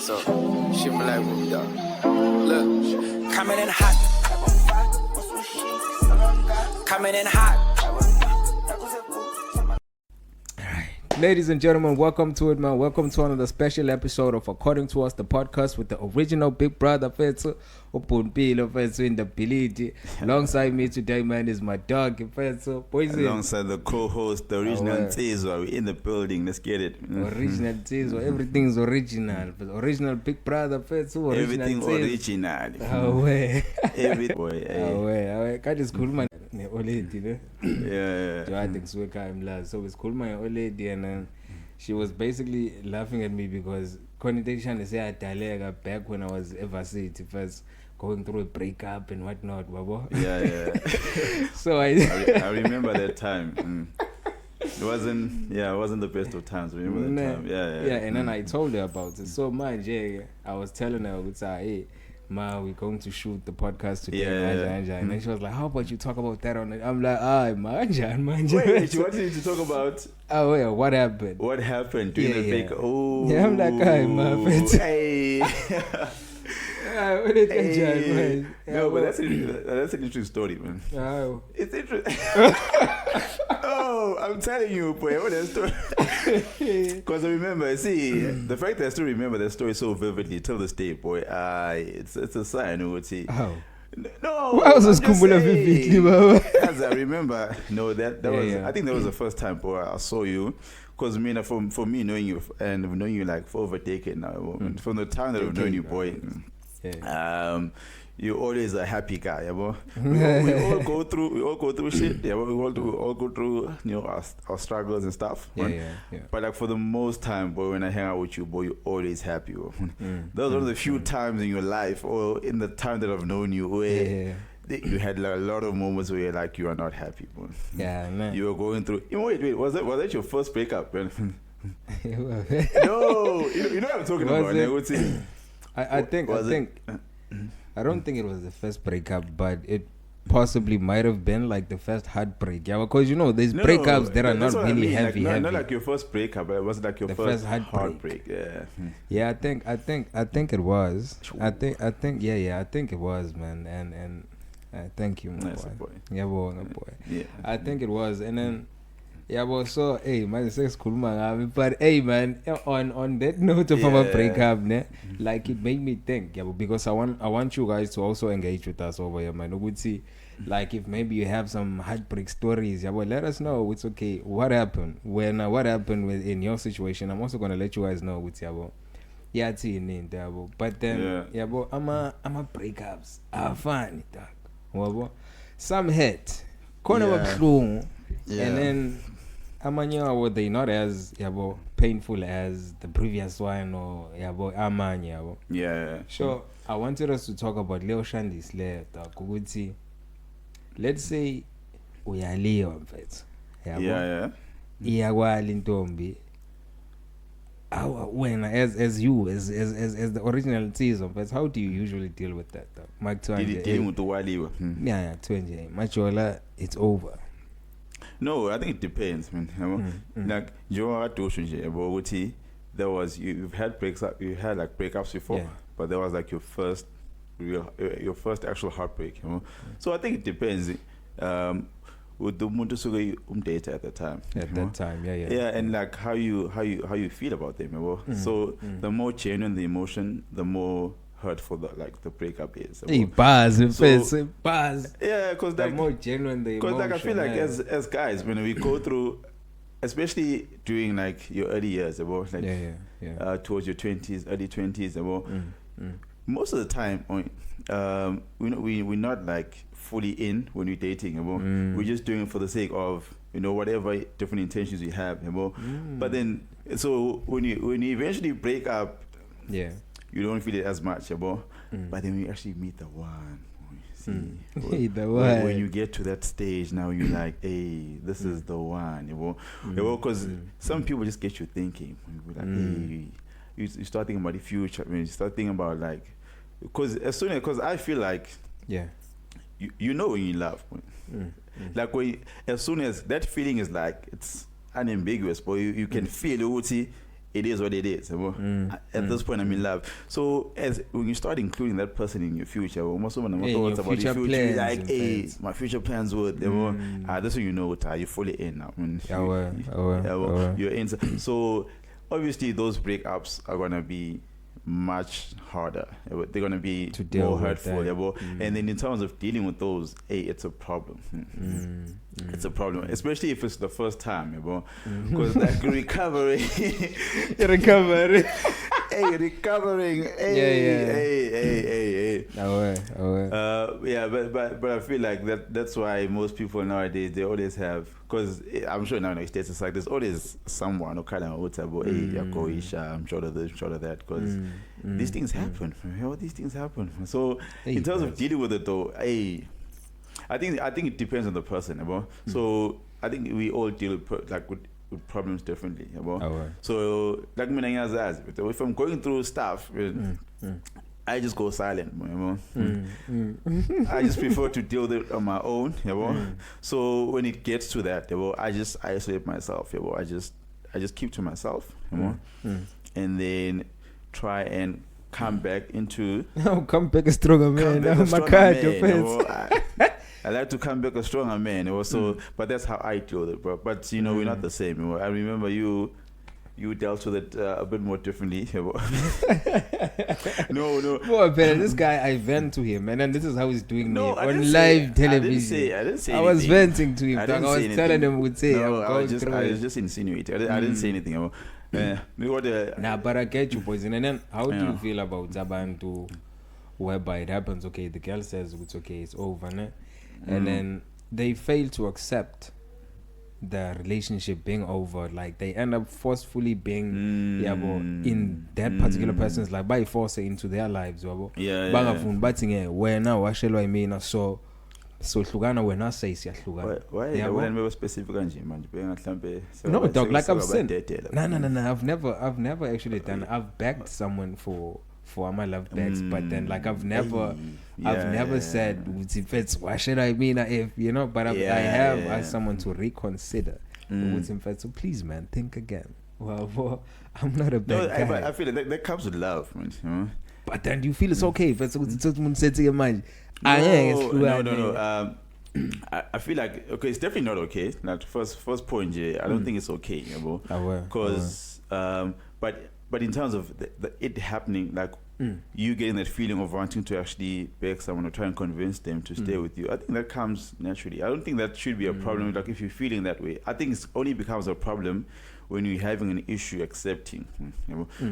So, shit me like what we done. Look, coming in hot. Coming in hot. Ladies and gentlemen, welcome to it, man. Welcome to another special episode of According to Us, the podcast with the original Big Brother Fetsu, uBhut'Mpilo Fetsu in the ability. Alongside me today, man, is my dog Fetsu. Alongside the co-host, the original Nsizwa. We're in the building. Let's get it. Original Nsizwa. Everything's original. Original Big Brother Fetsu. Everything original. Everything. Boy. Can't just cool man. Old lady, no? Yeah. I think so. So it's cool, my old lady, and then she was basically laughing at me because connotation is back when I was varsity first going through a breakup and whatnot, babo. Yeah. So I remember that time. It wasn't the best of times. Remember that time? Yeah. And then I told her about it. So I was telling her, hey, Ma, we're going to shoot the podcast today. And then she was like, how about you talk about that on it? I'm like, man. Wait, you wanted to talk about? Oh, yeah, what happened? What happened during the break? Oh. Yeah, I'm like, man. Hey. Hey. No, but that's an interesting story, man. Oh. It's interesting. Oh, I'm telling you, boy, what that story. Because I remember, the fact that I still remember that story so vividly till this day, boy, it's a sign. I would say. Oh. No. Why was this kumbula vividly, baba? As I remember, that was. I think that was the first time, boy, I saw you. Because for me knowing you and knowing you like for over a decade now, from the time that I've known you, boy. You're always a happy guy, yeah, we all go through shit, yeah, we all go through, our struggles and stuff. Yeah. But like for the most time, boy, when I hang out with you, boy, you're always happy. Those are the few times in your life, or in the time that I've known you, where you had like a lot of moments where like you are not happy, boy. Yeah, man. You were going through. Wait, was that your first breakup? No, you know what I'm talking about. I don't think it was the first breakup, but it possibly might have been like the first heartbreak. Yeah, because there's breakups that are not really heavy. Not like your first breakup, but it was like your first heartbreak. Yeah. Yeah, I think it was. I think it was, man. And thank you, my boy. Yeah, boy. Yeah. I think it was, and then. Yeah, but so, hey, man, it's cool, man. But, hey, man, on that note of our breakup, like, it made me think, because I want you guys to also engage with us over here, man. We would see, like, if maybe you have some heartbreak stories, well, let us know. It's okay. What happened? What happened in your situation? I'm also going to let you guys know with but then, I'm a breakups are fun, dog. Some hit, and then they not as painful as the previous one or amanye. So I wanted us to talk about Leo Shandis le Kuguti. Let's say we are Leo mfethu. Intombi. When as the original Nsizwa, how do you usually deal with that though? Mike dealing with the Waliwa. Machola, it's over. No, I think it depends, man. Like there was you've had like breakups before, but there was like your first actual heartbreak. So I think it depends. With the Muntusuga data at the time. Yeah, and like how you feel about them. So the more genuine the emotion, the more hurtful the breakup is. Buzz. Yeah, because the more genuine the emotion. Because I feel like as guys, when we go through, especially during like your early years, towards your 20s, early 20s, most of the time, we're not like fully in when we're dating. We're just doing it for the sake of whatever different intentions you have. But then, so when you eventually break up, you don't feel it as much, but then you actually meet the one. When you get to that stage, now you're like, hey, this is the one, because some people just get you thinking. Like, hey, you start thinking about the future. You start thinking about like, because I feel like, you know when you love, like as soon as that feeling is like it's unambiguous, but you can feel it. it is what it is. At this point, I'm in love. So when you start including that person in your future, most of them thoughts about your future, like, hey, my future plans would. That's when you know you're fully in now. You're in. So obviously, those breakups are gonna be much harder. They're gonna be more hurtful. And then in terms of dealing with those, it's a problem. It's a problem, especially if it's the first time, because like recovering, recovering. But I feel like that's why most people nowadays, they always have, because I'm sure now in the States it's like there's always someone who kind of I'm sure of this, I'm sure of that, because these things happen. These things happen. So in terms of dealing with it though, I think it depends on the person. So I think we all deal with problems differently. So like if I'm going through stuff, I just go silent. I just prefer to deal with it on my own. So when it gets to that, I just isolate myself. I just keep to myself. And then try and come back into. Come back a stronger man. I like to come back a stronger man. But that's how I deal with it, bro. But we're not the same. I remember you dealt with it a bit more differently. No. Well, this guy, I vent to him, and then this is how he's doing me on live television. I didn't say I was anything. venting to him. I was telling him, would say, I was just insinuating. I didn't say anything. But I get you, boys. And then how do you feel about Zabantu, whereby it happens? Okay, the girl says it's okay, it's over, and then they fail to accept the relationship being over. Like they end up forcefully being in that particular person's life, by force into their lives. So hlukana wena say siyahlukana. Why never specific kanje manje mhlambe. No dog, like I've said. No. I've never actually done. I've begged someone for my love backs, but then like I've never said why should I mean if but I have asked someone to reconsider. So please man, think again. Well, I'm not a bad guy. But I feel like that comes with love, man. But then do you feel it's okay if it's said to your mind? No. I feel like it's definitely not okay. Like first point, I don't think it's okay, because but in terms of it happening, like you getting that feeling of wanting to actually beg someone or try and convince them to stay with you, I think that comes naturally. I don't think that should be a problem. Like if you're feeling that way, I think it only becomes a problem when you're having an issue accepting,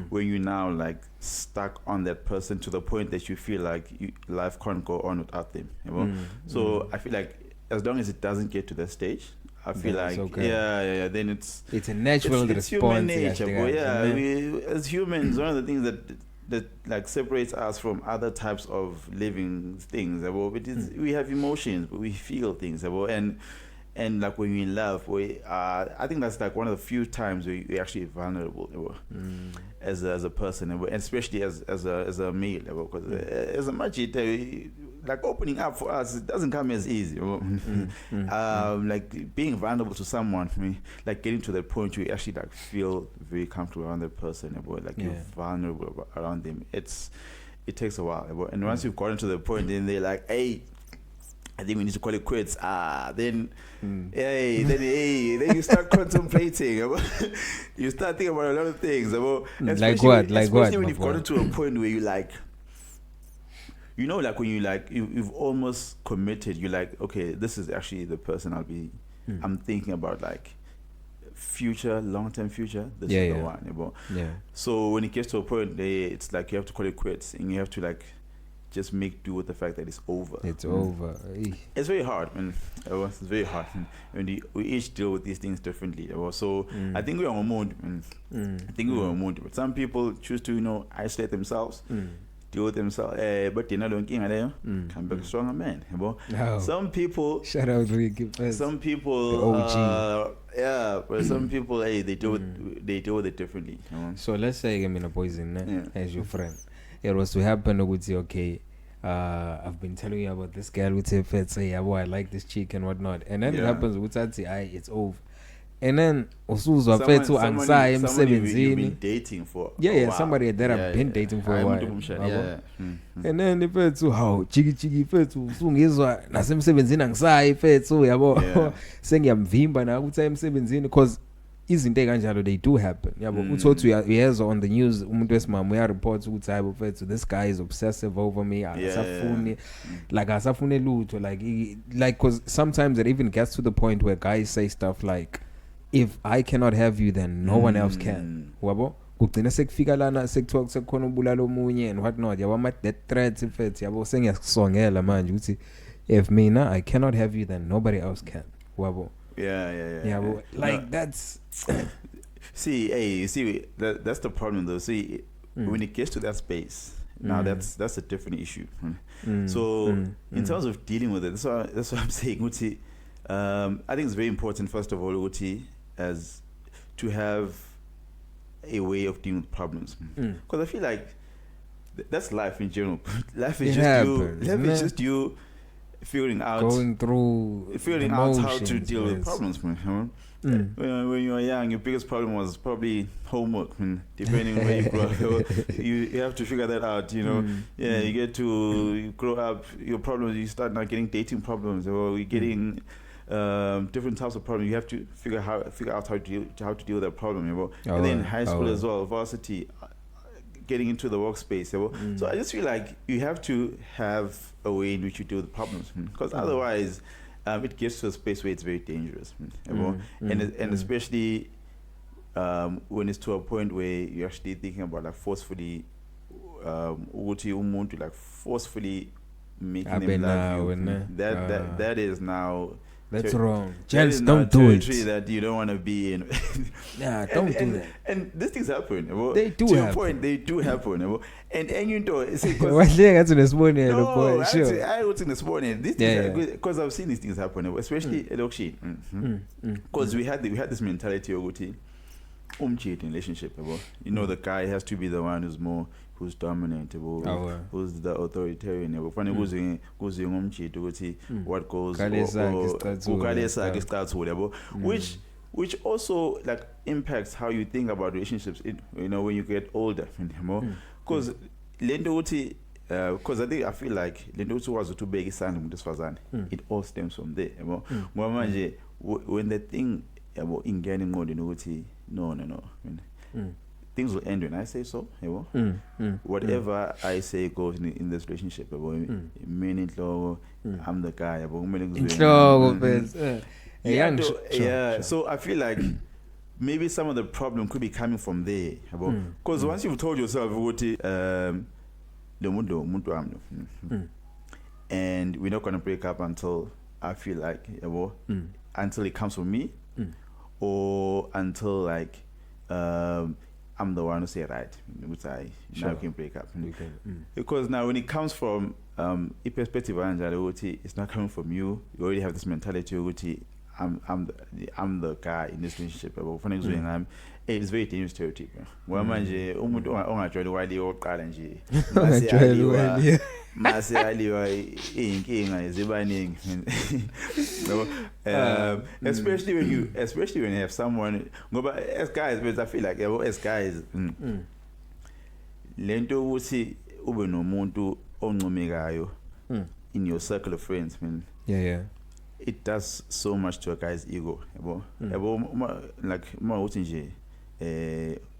when you're now like stuck on that person to the point that you feel like life can't go on without them. So I feel like as long as it doesn't get to that stage, I feel like okay. Then it's a natural response. It's human nature, we, as humans, one of the things that like separates us from other types of living things, we have emotions, we feel things, and like when you're in love, I think that's like one of the few times where you're actually vulnerable as a person, and especially as a male, because as a machete, like opening up for us, it doesn't come as easy. Like being vulnerable to someone, like getting to that point where you actually like feel very comfortable around that person, like you're vulnerable around them. It takes a while, and once you've gotten to the point, then they're like, hey, I think we need to call it quits. Then you start contemplating. You start thinking about a lot of things. Like what? Especially when you've gotten to a point where you like, like when you've almost committed. You're like, okay, this is actually the person I'm thinking about, like long-term future. This is the one. So when it gets to a point, it's like you have to call it quits, and you have to like just make do with the fact that it's over. It's over. It's very hard, man. It's very hard. And we each deal with these things differently. So I think we're on a mood. But some people choose to, isolate themselves, deal with themselves. But they're not looking at them. Come back a stronger man. Some people. Shout out Ricky. Some people. The OG. But some people, they deal with it differently. So let's say I'm in a poison as your friend. It was to happen, I would say, okay, I've been telling you about this girl with her fat, say, I like this chick and whatnot. And then it happens, I'd say, it's over. and then usuzwa mfethu angisayi emsebenzini. You've been dating for somebody that I've been dating for a while. And then mfethu how chiki mfethu usungizwa nasemsebenzini angisayi mfethu yabo. Sengiyamvimba na ukuthi emsebenzini because izinto kanjalo they do happen yabo. Uthothi uyezwa on the news umuntu wesimama uya report ukuthi hayi mfethu this guy is obsessive over me. Akasafuni like asafune lutho like cause sometimes it even gets to the point where guys say stuff like if I cannot have you then no one else can. Wabo kugcina sekufika lana sekuthiwa sekukhona ubulalo omunye and what not yabo ama death threats mfethu yabo sengiyasongela manje ukuthi if mina I cannot have you then nobody else can. Wabo yeah, like that's that's the problem though. See, when it gets to that space, now that's a different issue. So in terms of dealing with it, that's what I'm saying. Uti, I think it's very important, first of all, Uti, as to have a way of dealing with problems, because I feel like that's life in general. Life is just you figuring out how to deal with problems, man. When you were young, your biggest problem was probably homework. Depending on where you grow up, you have to figure that out. You know, you grow up. Your problems, you start now getting dating problems, or you're getting different types of problems. You have to figure out how to deal with that problem. You know? And then high school as well, varsity, getting into the workspace. So I just feel like you have to have a way in which you deal with problems, because otherwise it gets to a space where it's very dangerous, and especially when it's to a point where you're actually thinking about like forcefully forcefully making them love you. That is now that's wrong. Gents, don't do it. That you don't want to be in. Don't do that. And these things happen. They do to happen. Your point, they do happen. And you know, it's this morning. No, sure. I was in this morning. These things because I've seen these things happen, especially at Okshi. Because we had this mentality of cheating relationship. You know, the guy has to be the one who's dominant, who's the authoritarian. What goes which also like impacts how you think about relationships. When you get older, because because I feel like was too big it all stems from there. When the thing about in getting more no. Things will end when I say so. Whatever I say goes in this relationship. I'm the guy. So I feel like maybe some of the problem could be coming from there. Because once you've told yourself, and we're not going to break up until I feel like, until it comes from me, or until like I'm the one who say right, which now can break up. Because now when it comes from a perspective, it's not coming from you. You already have this mentality. I'm the guy in this relationship. It's very dangerous territory. Especially when you have someone. As guys, but I feel like as guys, lento ukuthi ube nomuntu oncomekayo in your circle of friends, man. It does so much to a guy's ego, like uthi nje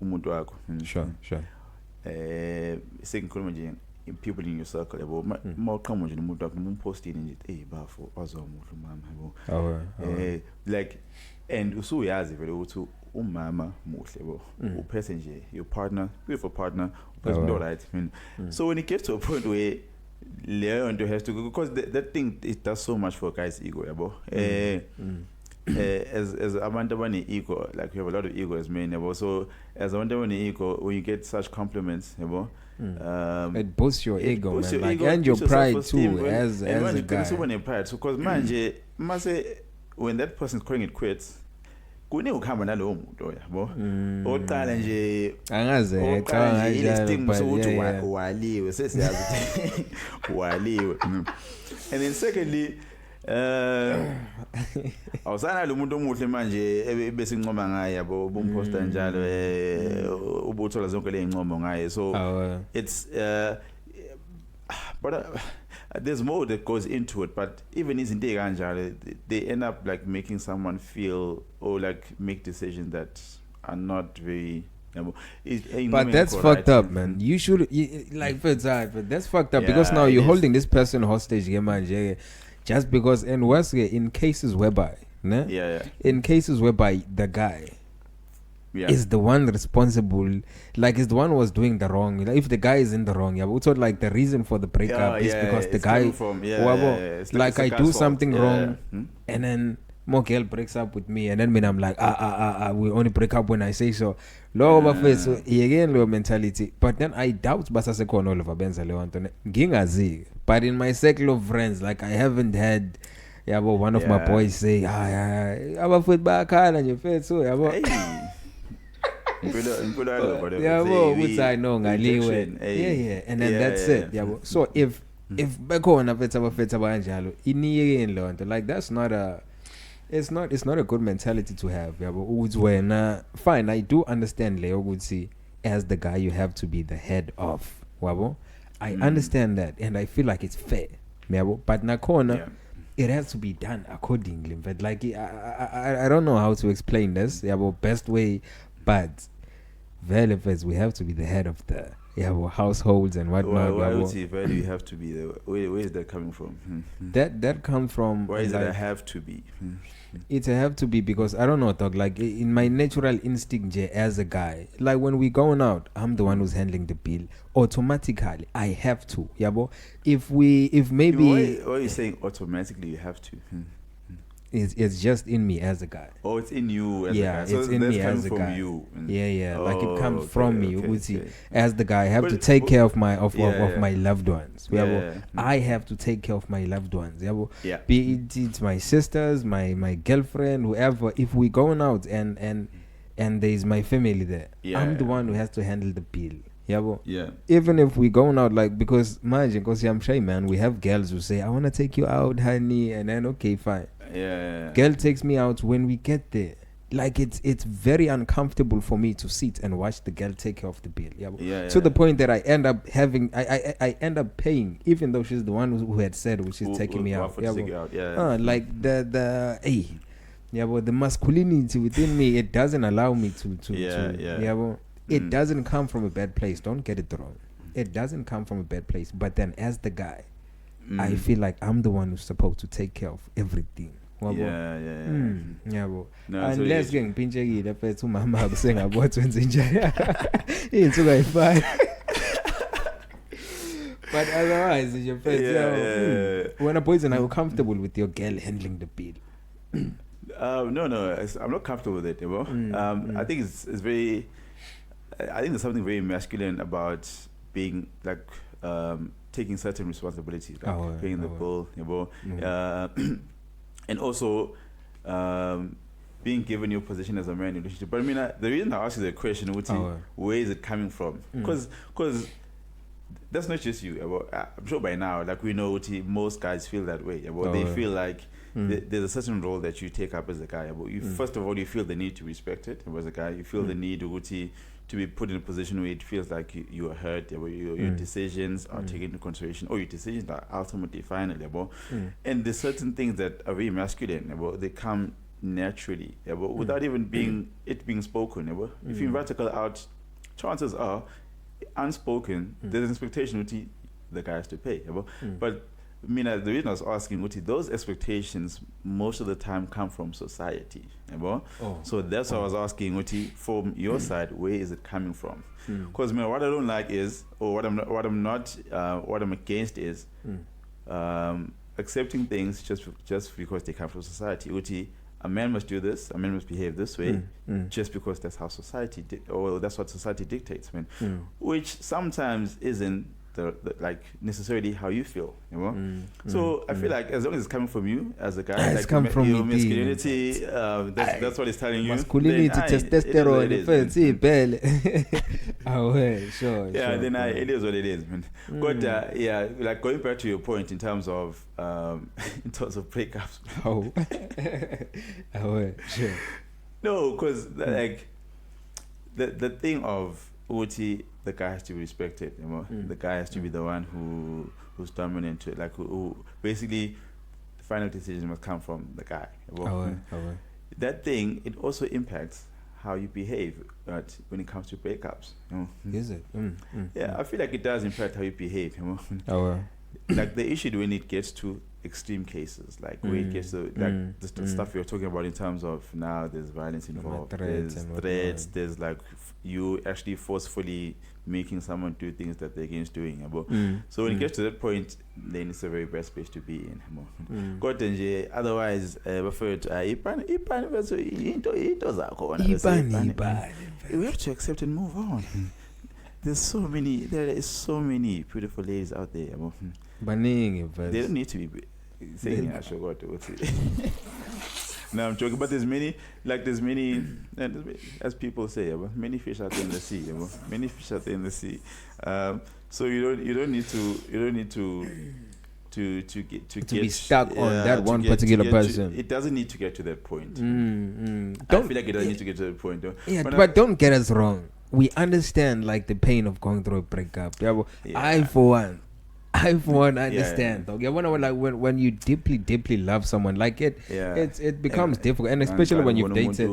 umuntu wakho. Sure. Sekunkhuluma nje people in your circle, uma uqhamuka nje nomuntu wakho umpostini nje bafo wazomuhle umama, like, and usuyazi vele ukuthi umama muhle uphethe nje your partner, beautiful partner, uphethe right. So when it gets to a point where Leon has to go, because that thing, it does so much for a guy's ego, as abantu abane ego, like we have a lot of ego as men, so as abantu abane ego, when you get such compliments, it boosts your ego, man, and your pride too, as a guy. So because manje when that person is calling it quits, kune ukuhamba nalowo muntu oqala nje angaze ecanga istigma sokuthi waliwe sesiyazi waliwe. And then secondly, awusana lo muntu omuhle manje bese incoma ngaye yabo bomposta njalo ubuthola zonke le incomo ngaye so it's but there's more that goes into it, but even izinto kanjalo they end up like making someone feel or like make decisions that are not very but that's fucked up, man. You should like but that's fucked up because now you're holding this person hostage, just because and worse in cases whereby in cases whereby the guy is the one responsible, like is the one who was doing the wrong. Like, if the guy is in the wrong, we thought like the reason for the breakup is because the guy like I do something wrong and then more girl breaks up with me and then when I'm like we only break up when I say so. Low so again low mentality. But then I doubt basasekhona Oliver benza leyo nto ngingazi. But in my circle of friends, like I haven't had one of my boys say abafowethu bayakhala nje mfethu so yabo which I know ngaliwe and then that's it so if bekhona mfethu abafethu abanjalo iniyekeni leyo nto like that's not a it's not a good mentality to have ukuthi wena fine I do understand leyo ukuthi as the guy you have to be the head of I understand that and I feel like it's fair but nakhona it has to be done accordingly but like I don't know how to explain this best way but we have to be the head of the households and whatnot. Why would you have to be there? Where is that coming from? That comes from. Why is like, it a have to be? It's a have to be because I don't know, dog. Like in my natural instinct, as a guy, like when we going out, I'm the one who's handling the bill. Automatically, I have to. If maybe. Why are you saying automatically you have to? It's just in me as a guy. Oh, it's in you as a guy. So it's in me as a guy. You. Like it comes from me. Okay. As the guy, I have to take care of my my loved ones. I have to take care of my loved ones. Be it's my sisters, my girlfriend, whoever. If we going out and there's my family there, I'm the one who has to handle the bill. Even if we going out, like because imagine, because I'm shy, man. We have girls who say, "I want to take you out, honey," and then okay, fine. Girl takes me out. When we get there, like it's very uncomfortable for me to sit and watch the girl take care of the bill. To the point that I end up having I end up paying, even though she's the one who had said she's taking me out. Like the masculinity within me, it doesn't allow me to it doesn't come from a bad place. Don't get it wrong. It doesn't come from a bad place. But then as the guy, I feel like I'm the one who's supposed to take care of everything. Unless ngipinchekile phethu umama akusengabotha wenze njani. Insuka ifana. But otherwise you when a boys and are comfortable with your girl handling the bill. No, I'm not comfortable with it, I think it's very I think there's something very masculine about being like taking certain responsibilities, like paying the bill, and also being given your position as a man in a relationship. But I mean, the reason I ask you the question, where is it coming from? Because that's not just you. I'm sure by now, like we know, most guys feel that way. They feel like there's a certain role that you take up as a guy. First of all, you feel the need to respect it as a guy. You feel the need to be put in a position where it feels like you are heard, your decisions are taken into consideration, or your decisions are ultimately final. And there's certain things that are very masculine, they come naturally, without even being spoken. If you invite a girl out, chances are, unspoken, there's an expectation the guy has to pay. But I mean, the reason I was asking, those expectations most of the time come from society. So that's why I was asking, from your side, where is it coming from? Because what I don't like is, or what I'm against is, accepting things just because they come from society. A man must do this, a man must behave this way, just because that's how society or that's what society dictates, which sometimes isn't like necessarily how you feel, you know. So I feel like as long as it's coming from you as a guy, It's come from your me, masculinity, that's what it's telling you. Masculinity, testosterone, sure. It is what it is, man. But like going back to your point in terms of breakups. Sure. No, because like the thing of Uti, the guy has to be respected. You know? The guy has to be the one who's dominant to it. Like who basically the final decision must come from the guy. You know? That thing, it also impacts how you behave when it comes to breakups. You know? Is it? I feel like it does impact how you behave. You know? Like the issue when it gets to extreme cases, like where it gets to like the stuff you're talking about in terms of now there's violence involved, there's threats, there's like you actually forcefully making someone do things that they're against doing. So when it gets to that point, then it's a very bad space to be in. Otherwise, we have to accept and move on. There is so many beautiful ladies out there. They don't need to be saying I forgot what's it. No, I'm joking, but there's many, as people say, many fish out there in the sea. Many fish out there in the sea. So you don't need to be stuck on that one particular person. It doesn't need to get to that point. I feel like it doesn't need to get to that point. But don't get us wrong. We understand like the pain of going through a breakup. I for one understand. When you deeply love someone, like it becomes difficult, and especially when you've dated.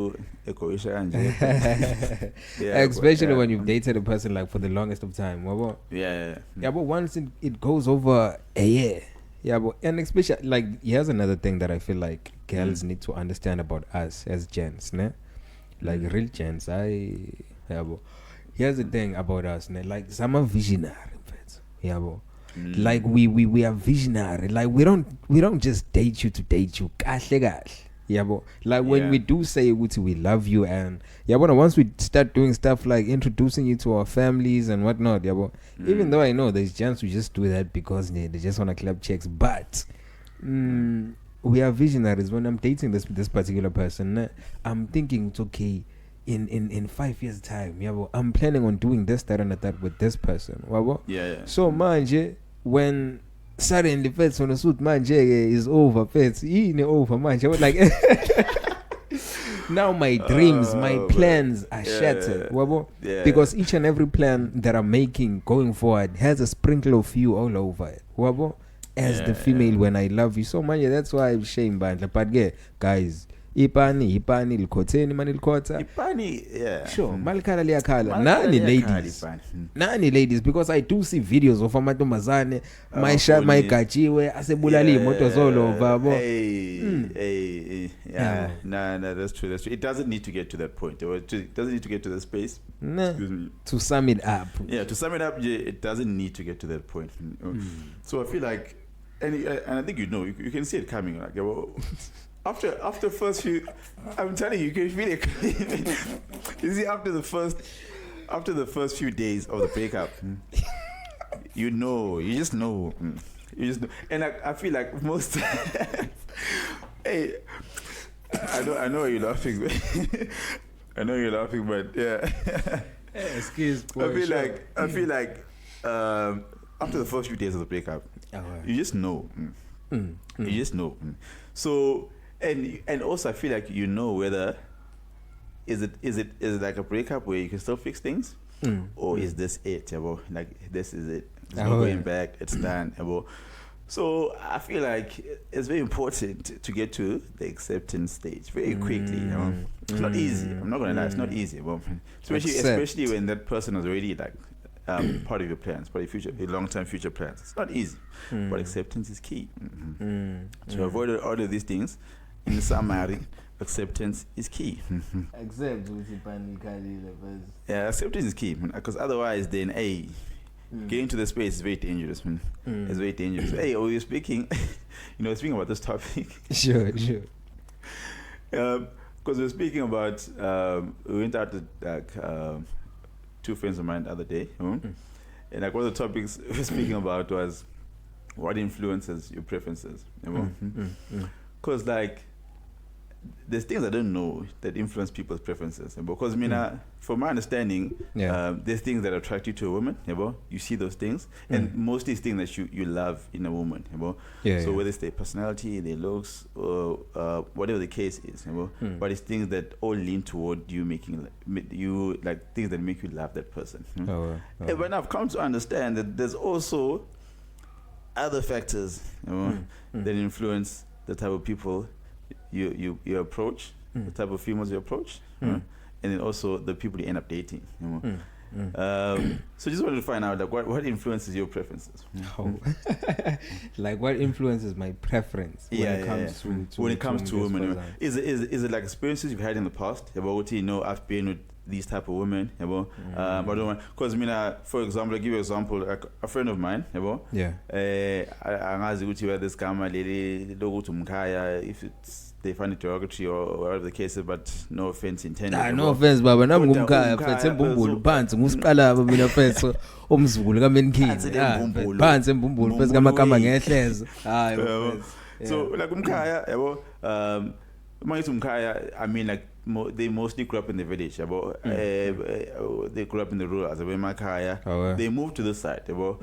Especially when you've dated a person like for the longest of time. But once it goes over a year. And especially like here's another thing that I feel like girls need to understand about us as gents, ne? Like real gents. Here's the thing about us, ne? Like some are visionary, like we are visionary. Like we don't just date you to date you. Like when we do say we love you, and once we start doing stuff like introducing you to our families and whatnot, even though I know there's gents who just do that because they just want to club checks, but we are visionaries. When I'm dating this particular person, I'm thinking it's okay. In 5 years' time, I'm planning on doing this, that, and that with this person. So manje, when suddenly first when the suit manje is over, first over manje, like now my dreams, my plans are shattered. Because each and every plan that I'm making going forward has a sprinkle of you all over it. As the female, when I love you so much, that's why I'm shame band. But guys. Ipani likhoteni mani likhotha sure malikhala liyakhala nani ladies because I do see videos of amantombazane mayigatshiwe asebulala imoto zolova no, that's true. It doesn't need to get to that point. It doesn't need to get to the space. Excuse me. To sum it up, it doesn't need to get to that point. So I feel like, and I think you can see it coming. Like, after first few, I'm telling you can feel it. You see, after the first few days of the breakup, you just know, and I feel like most. Hey, I know you're laughing. I know you're laughing, but yeah. Excuse me. I feel like after the first few days of the breakup, you just know. You just know. So. And also I feel like whether is it like a breakup where you can still fix things, or is this it? Like this is it. There's no going back. It's done. So I feel like it's very important to get to the acceptance stage very quickly. It's not easy. I'm not gonna lie. It's not easy. Especially when that person is already like part of your plans, part of your long-term future plans. It's not easy, but acceptance is key. To avoid all of these things. In summary, acceptance is key. Acceptance is key, because otherwise, then, getting to the space is very dangerous, man. It's very dangerous. We're speaking, speaking about this topic. Sure. Because we're speaking about, we went out to two friends of mine the other day, and like one of the topics we were speaking about was what influences your preferences, you know? Because like there's things I don't know that influence people's preferences, because from my understanding, there's things that attract you to a woman, you see those things, and mostly it's things that you love in a woman, so whether it's their personality, their looks, or whatever the case is, but it's things that all lean toward you making you like things that make you love that person. And when I've come to understand that there's also other factors that influence the type of people you approach, the type of females you approach, and then also the people you end up dating. So just wanted to find out like what influences your preferences. Like what influences my preference when it comes to women. Is it like experiences you've had in the past about I've been with these type of women, I don't want, because for example, I'll give you an example, like a friend of mine, angazi ukuthi where this gama leli lokuthi umkhaya, if they find it derogatory or whatever the case is, but no offense intended. No offense baba, nami ngumkhaya mfethu embumbulu phansi ngusiqalaba mina mfethu umzukulu kaMenkini phansi embumbulu mfethu kamakama ngehlezo so like umkhaya manje umkhaya, I mean like they mostly grew up in the village, they grew up in the rural as Makaya. They moved to the side, but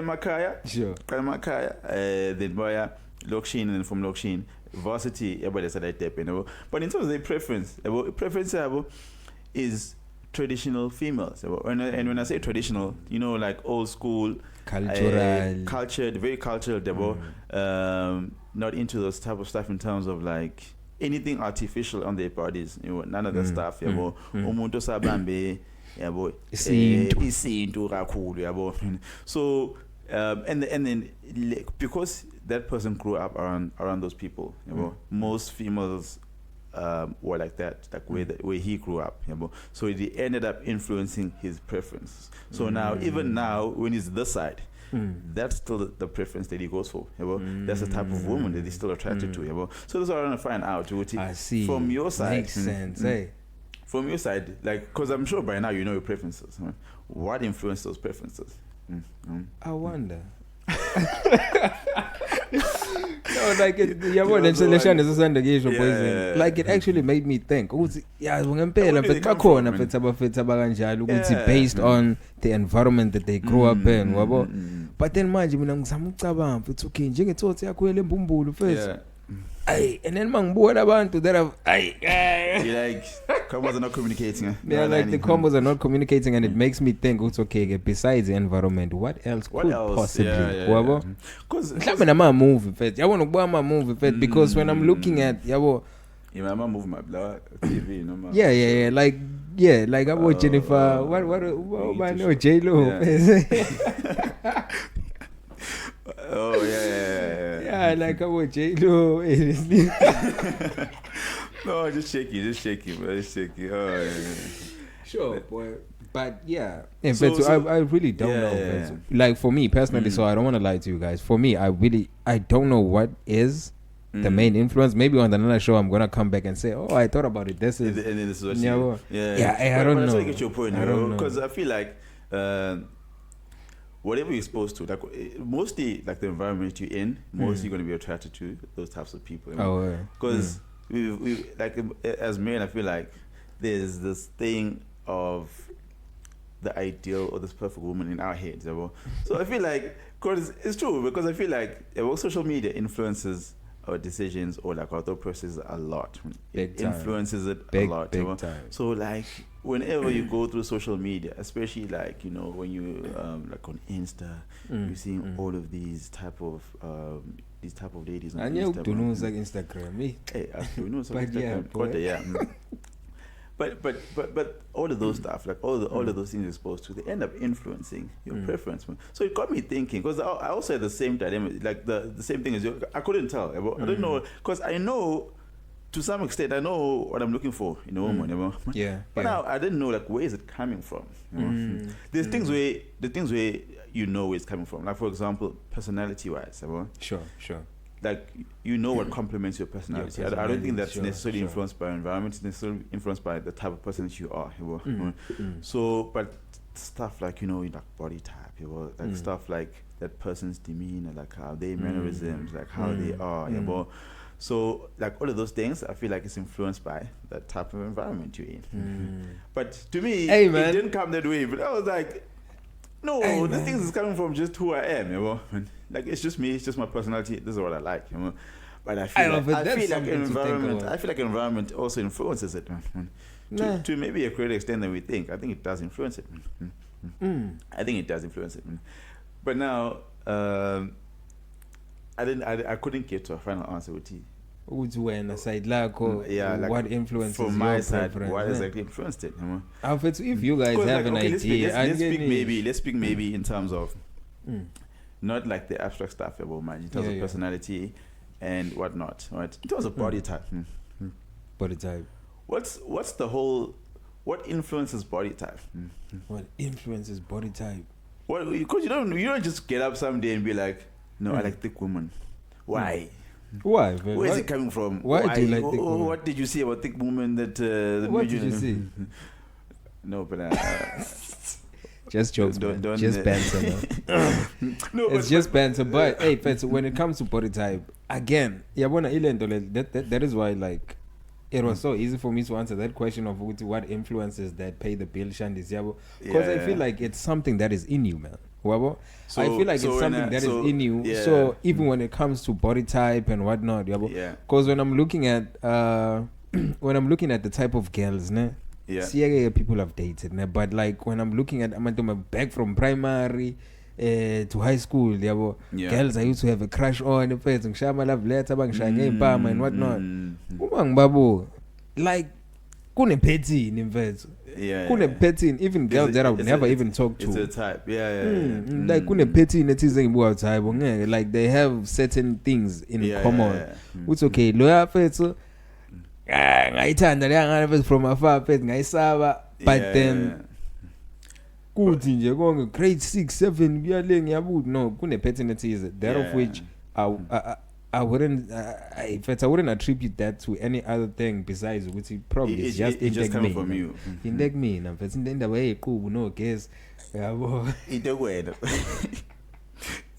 Makaya, sure. Then boya Lokshin, and then from Lokshin, varsity, everybody said I tap, But in terms of their preference is traditional females. And when I say traditional, like old school, cultured, very cultured, not into those type of stuff in terms of like anything artificial on their bodies, none of that stuff. Umuntu sabambe, isintu kakhulu, so and then because that person grew up around those people, most females were like that, like where he grew up, so it ended up influencing his preference. So now, even now, when he's this side, that's still the preference that he goes for. That's the type of woman that he's still attracted to. So that's what I want to find out. I see. From your side, makes sense. Hey. From your side, like, because I'm sure by now you know your preferences. What influenced those preferences? I wonder. No, like like it actually made me think. Based on the environment that they grew up in. But then manje mina ngizama ucabanga mfethu okay njengethothi yakho embumbulu first. And then mangibona abantu that have like combos are not communicating. The combos are not communicating, and it makes me think it's okay, besides the environment, what else could possibly because I'm movie first. I want to buy my movie first because when I'm looking at I'm moving my blood TV, like I watch Jennifer. What I know J-Lo. Like I watch J-Lo. No, just shaky, bro. Just shaky. Sure, boy. But I really don't know. Like for me personally, so I don't want to lie to you guys. For me, I don't know what is the main influence. Maybe on another show I'm gonna come back and say, oh, I thought about it. This is and then this is what I don't know. That's why I get your point, because I feel like whatever you're exposed to, like mostly like the environment you're in, mostly you're going to be attracted to those types of people. Because we like as men, I feel like there's this thing of the ideal or this perfect woman in our heads. So I feel like, because it's true, because I feel like social media influences our decisions or like our thought process a lot. It influences it a lot. Big time. So like whenever you go through social media, especially like when you like on Insta, you're seeing all of these type of ladies on Instagram. I do know like Instagram, me. Hey, I do know some Instagram. But all of those stuff, like all of those things you're exposed to, they end up influencing your preference. So it got me thinking, because I also had the same dilemma, like the same thing as you. I couldn't tell. I don't know, because I know to some extent I know what I'm looking for in a woman. But now I didn't know like where is it coming from. There's things where you know where it's coming from. Like for example, personality wise. Sure. Like what complements your personality. I don't think that's necessarily influenced by environment. It's necessarily influenced by the type of person that you are. So, but stuff like, like body type, like stuff like that person's demeanor, like how they mannerisms, like how they are, So like all of those things, I feel like it's influenced by the type of environment you're in. But to me, it didn't come that way. But I was like, no, this thing is coming from just who I am, Like it's just me, it's just my personality. This is what I like, But I feel like environment also influences it, to maybe a greater extent than we think. I think it does influence it. I think it does influence it. But now, I couldn't get to a final answer with you. Side like what influences from my side? What exactly influenced it? If you guys have an idea, let's speak maybe in terms of not like the abstract stuff about mind, in terms of personality and whatnot. Right? In terms of body type. Body type. What influences body type? What influences body type? Well, because you don't just get up someday and be like, no, I like thick women. Why? Why? Where is it coming from? Why do you like thick women? What did you see about thick women that? What did you see? No, but just jokes, man. Just banter, man. No, it's just banter. But hey, Fetz, when it comes to body type, again, that is why like it was so easy for me to answer that question of what influences that pay the bill, Shandis, because I feel like it's something that is in you, man. I feel like it's something that is in you. So even when it comes to body type and whatnot, because when I'm looking at the type of girls, people have dated, but like when I'm looking at I'm back from primary to high school, girls I used to have a crush on the face and share my love letter and whatnot. Like kune petty in petty, even girls that I would never even talk to. It's a type, like kune petty type, like they have certain things in common. It's okay. Loya fethu ngayithanda le ngane from afar fethu ngayisaba, but then kuthi nje konke grade 6 7 kuyale ngiyabuthi no kune patternities that of which I wouldn't attribute that to any other thing besides which probably it's just coming from you. Indek mina mfethu indaba yequbu no guess yabo into kwena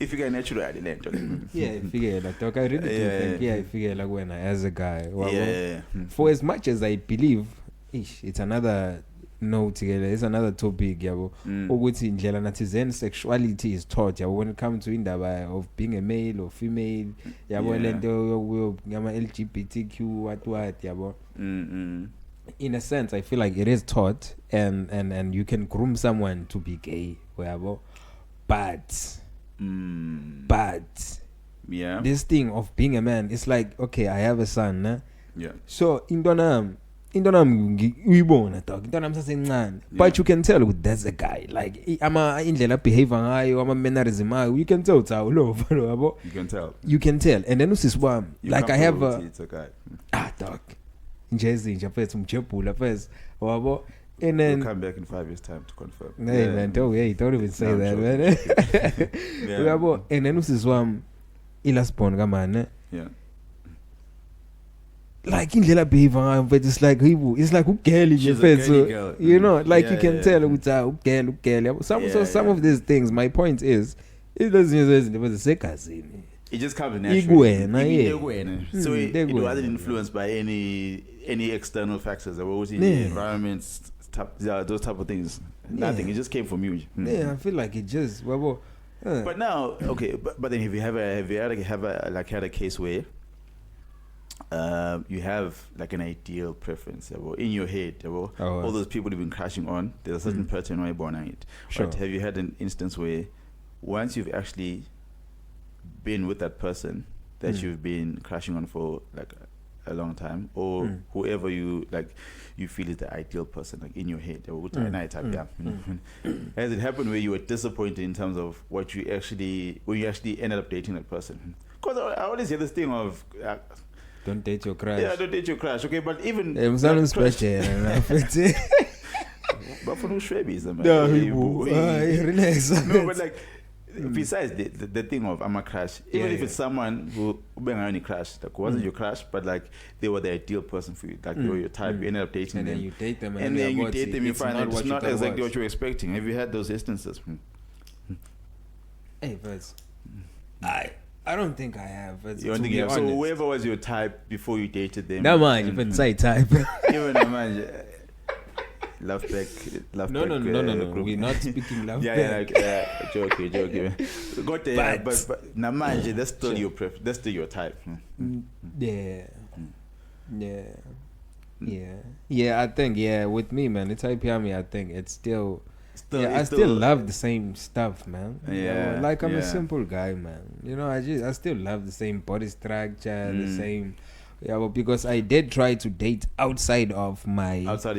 ifika naturally lento ifikela dog. I really do think ifikela kwena as a guy for as much as I believe it's another it's another topic ukuthi indlela nathi zen sexuality is taught when it comes to indaba of being a male or female lento ngama LGBTQ what in a sense I feel like it is taught and you can groom someone to be gay but this thing of being a man, it's like, okay, I have a son, so indonam uyibona dog, indonam sasencane, but you can tell that's a guy, like indlela behavior ngayo, ama mannerism ngayo, you can tell you can tell, and then usiswa like I have it's a guy. Dog nje first umjebula first and then we'll come back in 5 years time to confirm. Hey man, don't even say that, man. And then usiswa ilasbon kamane. Like indlela behavior, but it's like ugeli nje fethu, like you can tell ugeli. Some of these things, my point is, it doesn't was a segazini. It just comes naturally. So it wasn't influenced by any external factors. There was in the environments, those type of things. Nothing. It just came from you. I feel like it just. But now, okay. But then, have you had a case where you have like an ideal preference in your head? All those people you've been crashing on, there's a certain pattern where you're born on it. Sure. But have you had an instance where once you've actually been with that person that you've been crashing on for like a long time, or whoever you feel is the ideal person, like in your head, has it happened where you were disappointed in terms of when you actually ended up dating that person? Because I always hear this thing of don't date your crush. Yeah, don't date your crush. Okay, but even I'm sounding special. But for no shrebies, relax. No, but like besides the thing of I'm a crush, even if it's someone who only crush, like wasn't your crush, but like they were the ideal person for you, like they were your type, you ended up dating and them. then you date them, and then you date them, you find that it's not exactly was. what you were expecting. Have you had those instances? Hey, but I don't think I have. You don't think you have? So whoever was your type before you dated them? No man, you can say type. Even a man. Love back. No. We're not speaking love back. Joking. Got there, but Namanje, that's still your that's still your type. Yeah. I think with me, man, the type yummy. I think it's still. I still love the same stuff, man. Yeah, like I'm a simple guy, man. You know, I still love the same body structure, the same. Yeah, well, because I did try to date outside of my type.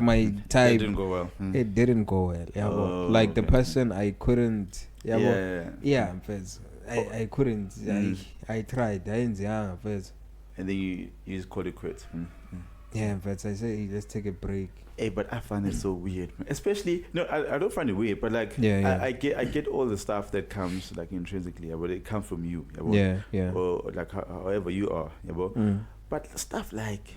My type. It didn't go well. It didn't go well. Yeah, like the person I couldn't. I couldn't. I tried. And then you just call it quits. Yeah, but I say let's take a break. Hey, but I find it so weird, especially I don't find it weird, but like I get all the stuff that comes like intrinsically, but it comes from you, or like however you are, but stuff like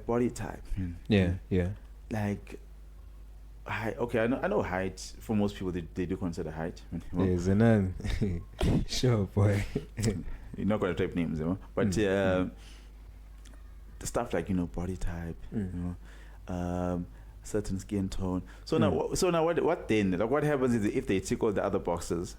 body type, like height. Okay, I know height. For most people, they do consider height. Yes, and sure, boy. You're not gonna type names, but the stuff like body type, certain skin tone. So now what then? Like what happens is if they tick all the other boxes,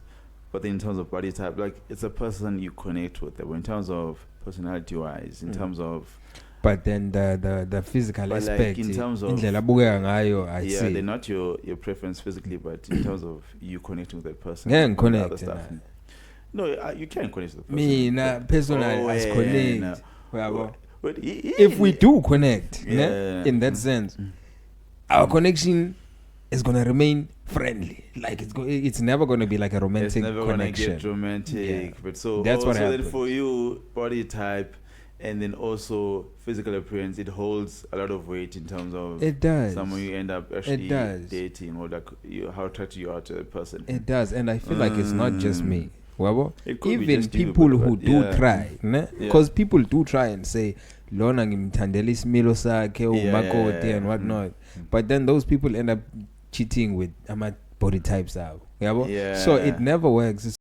but then in terms of body type, like it's a person you connect with. In terms of personality wise, in terms of. But then the physical aspect, like in terms of they're not your preference physically, but in terms of you connecting with that person. Yeah, connect. Other stuff. No, you can't connect with the person. Me, personally, as connect. But if we do connect, in that sense, our connection is gonna remain friendly. Like it's never gonna be like a romantic connection. It's never gonna get romantic. But that's what happens. Then for you, body type, and then also physical appearance, it holds a lot of weight in terms of someone you end up actually dating, or like how attracted you are to a person. It does, and I feel like it's not just me. Even people who do try, because people do try and say lona ngimthandela isimilo sakhe umakoti and whatnot, but then those people end up cheating with body types out. So it never works.